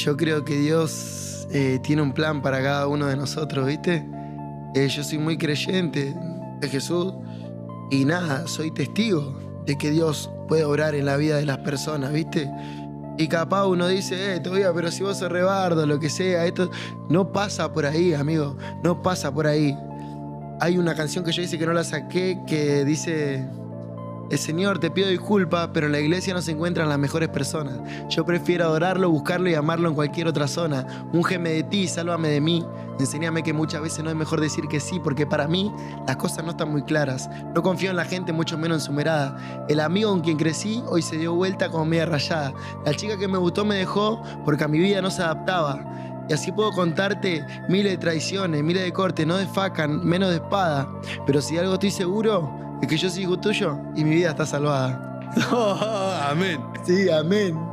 Yo creo que Dios tiene un plan para cada uno de nosotros, ¿viste? Yo soy muy creyente de Jesús y nada, soy testigo de que Dios puede obrar en la vida de las personas, ¿viste? Y capaz uno dice, todavía, pero si vos sos rebardo, lo que sea, esto no pasa por ahí, amigo, no pasa por ahí. Hay una canción que yo hice que no la saqué que dice: el Señor, te pido disculpas, pero en la iglesia no se encuentran las mejores personas. Yo prefiero adorarlo, buscarlo y amarlo en cualquier otra zona. Úngeme de ti, sálvame de mí. Enséñame que muchas veces no es mejor decir que sí, porque para mí las cosas no están muy claras. No confío en la gente, mucho menos en su mirada. El amigo con quien crecí hoy se dio vuelta como media rayada. La chica que me gustó me dejó porque a mi vida no se adaptaba. Y así puedo contarte miles de traiciones, miles de cortes, no de faca, menos de espada. Pero si de algo estoy seguro, es que yo soy hijo tuyo y mi vida está salvada. Oh, amén. Sí, amén.